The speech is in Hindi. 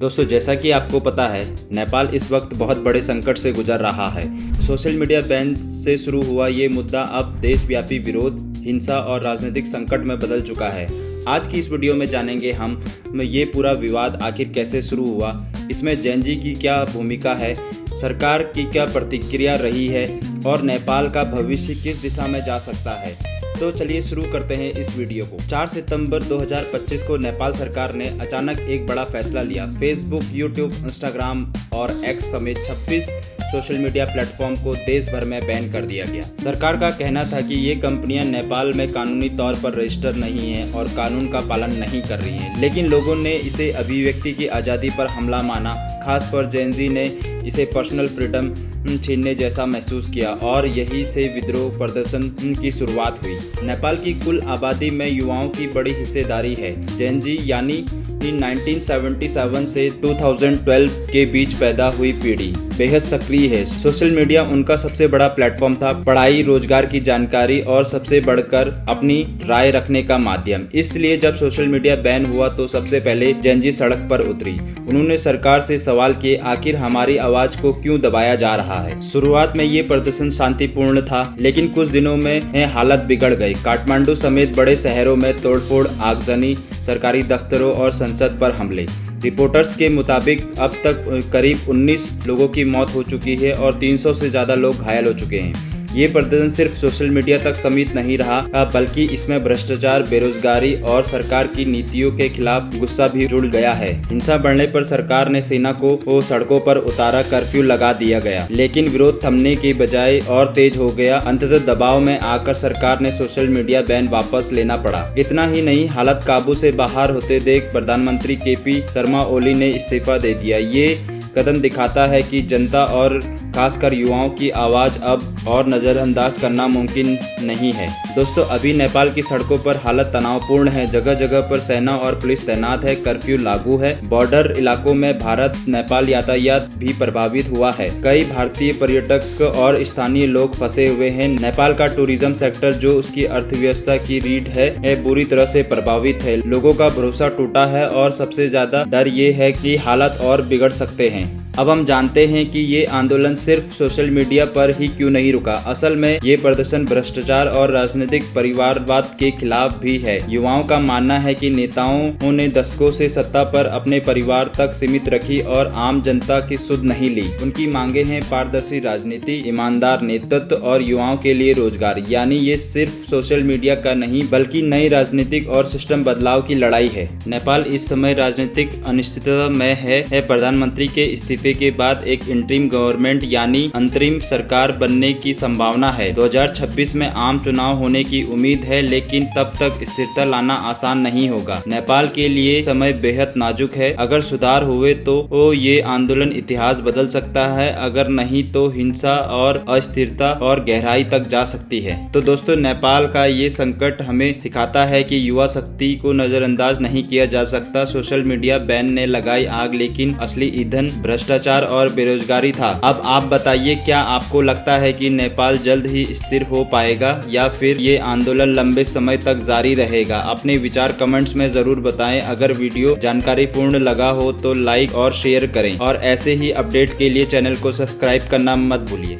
दोस्तों, जैसा कि आपको पता है, नेपाल इस वक्त बहुत बड़े संकट से गुजर रहा है। सोशल मीडिया बैन से शुरू हुआ ये मुद्दा अब देशव्यापी विरोध, हिंसा और राजनीतिक संकट में बदल चुका है। आज की इस वीडियो में जानेंगे हम ये पूरा विवाद आखिर कैसे शुरू हुआ, इसमें जेन जी की क्या भूमिका है, सरकार की क्या प्रतिक्रिया रही है और नेपाल का भविष्य किस दिशा में जा सकता है। तो चलिए शुरू करते हैं इस वीडियो को। 4 सितंबर 2025 को नेपाल सरकार ने अचानक एक बड़ा फैसला लिया। फेसबुक, यूट्यूब, इंस्टाग्राम और एक्स समेत 26 सोशल मीडिया प्लेटफॉर्म को देश भर में बैन कर दिया गया। सरकार का कहना था कि ये कंपनियां नेपाल में कानूनी तौर पर रजिस्टर नहीं हैं और कानून का पालन नहीं कर रही हैं, लेकिन लोगों ने इसे अभिव्यक्ति की आज़ादी पर हमला माना। खासकर जेन जी ने इसे पर्सनल फ्रीडम छीनने जैसा महसूस किया और यही से विद्रोह प्रदर्शन की शुरुआत हुई। नेपाल की कुल आबादी में युवाओं की बड़ी हिस्सेदारी है। जेन जी यानी 1977 से 2012 के बीच पैदा हुई पीढ़ी बेहद सक्रिय है। सोशल मीडिया उनका सबसे बड़ा प्लेटफॉर्म था, पढ़ाई, रोजगार की जानकारी और सबसे बढ़कर अपनी राय रखने का माध्यम। इसलिए जब सोशल मीडिया बैन हुआ तो सबसे पहले जेन जी सड़क पर उतरी। उन्होंने सरकार से सवाल किए, आखिर हमारी आवाज को क्यों दबाया जा रहा है। शुरुआत में ये प्रदर्शन शांतिपूर्ण था, लेकिन कुछ दिनों में हालत बिगड़ गई। काठमांडू समेत बड़े शहरों में तोड़फोड़, आगजनी, सरकारी दफ्तरों और संसद पर हमले। रिपोर्टर्स के मुताबिक अब तक करीब 19 लोगों की मौत हो चुकी है और 300 से ज्यादा लोग घायल हो चुके हैं। ये प्रदर्शन सिर्फ सोशल मीडिया तक सीमित नहीं रहा, बल्कि इसमें भ्रष्टाचार, बेरोजगारी और सरकार की नीतियों के खिलाफ गुस्सा भी जुड़ गया है। हिंसा बढ़ने पर सरकार ने सेना को सड़कों पर उतारा, कर्फ्यू लगा दिया गया, लेकिन विरोध थमने के बजाय और तेज हो गया। अंततः दबाव में आकर सरकार ने सोशल मीडिया बैन वापस लेना पड़ा। इतना ही नहीं, हालत काबू से बाहर होते देख प्रधानमंत्री के.पी. शर्मा ओली ने इस्तीफा दे दिया। ये कदम दिखाता है कि जनता और खासकर युवाओं की आवाज अब और नजरअंदाज करना मुमकिन नहीं है। दोस्तों, अभी नेपाल की सड़कों पर हालत तनावपूर्ण है। जगह जगह पर सेना और पुलिस तैनात है, कर्फ्यू लागू है। बॉर्डर इलाकों में भारत नेपाल यातायात भी प्रभावित हुआ है। कई भारतीय पर्यटक और स्थानीय लोग फंसे हुए हैं। नेपाल का टूरिज्म सेक्टर, जो उसकी अर्थव्यवस्था की रीढ़ है, बुरी तरह से प्रभावित है। लोगों का भरोसा टूटा है और सबसे ज्यादा डर ये है कि हालात और बिगड़ सकते हैं। अब हम जानते हैं कि ये आंदोलन सिर्फ सोशल मीडिया पर ही क्यों नहीं रुका। असल में ये प्रदर्शन भ्रष्टाचार और राजनीतिक परिवारवाद के खिलाफ भी है। युवाओं का मानना है कि नेताओं ने दशकों से सत्ता पर अपने परिवार तक सीमित रखी और आम जनता की सुध नहीं ली। उनकी मांगे हैं पारदर्शी राजनीति, ईमानदार नेतृत्व और युवाओं के लिए रोजगार। यानी ये सिर्फ सोशल मीडिया का नहीं, बल्कि नई राजनीतिक और सिस्टम बदलाव की लड़ाई है। नेपाल इस समय राजनीतिक अनिश्चितता में है। प्रधानमंत्री के इस्तीफे के बाद एक इंटरिम गवर्नमेंट यानी अंतरिम सरकार बनने की संभावना है। 2026 में आम चुनाव होने की उम्मीद है, लेकिन तब तक स्थिरता लाना आसान नहीं होगा। नेपाल के लिए समय बेहद नाजुक है। अगर सुधार हुए तो ये आंदोलन इतिहास बदल सकता है, अगर नहीं तो हिंसा और अस्थिरता और गहराई तक जा सकती है। तो दोस्तों, नेपाल का ये संकट हमें सिखाता है कि युवा शक्ति को नजरअंदाज नहीं किया जा सकता। सोशल मीडिया बैन ने लगाई आग, लेकिन असली ईंधन भ्रष्टाचार और बेरोजगारी था। अब आप बताइए, क्या आपको लगता है कि नेपाल जल्द ही स्थिर हो पाएगा या फिर ये आंदोलन लंबे समय तक जारी रहेगा? अपने विचार कमेंट्स में जरूर बताएं। अगर वीडियो जानकारीपूर्ण लगा हो तो लाइक और शेयर करें और ऐसे ही अपडेट के लिए चैनल को सब्सक्राइब करना मत भूलिए।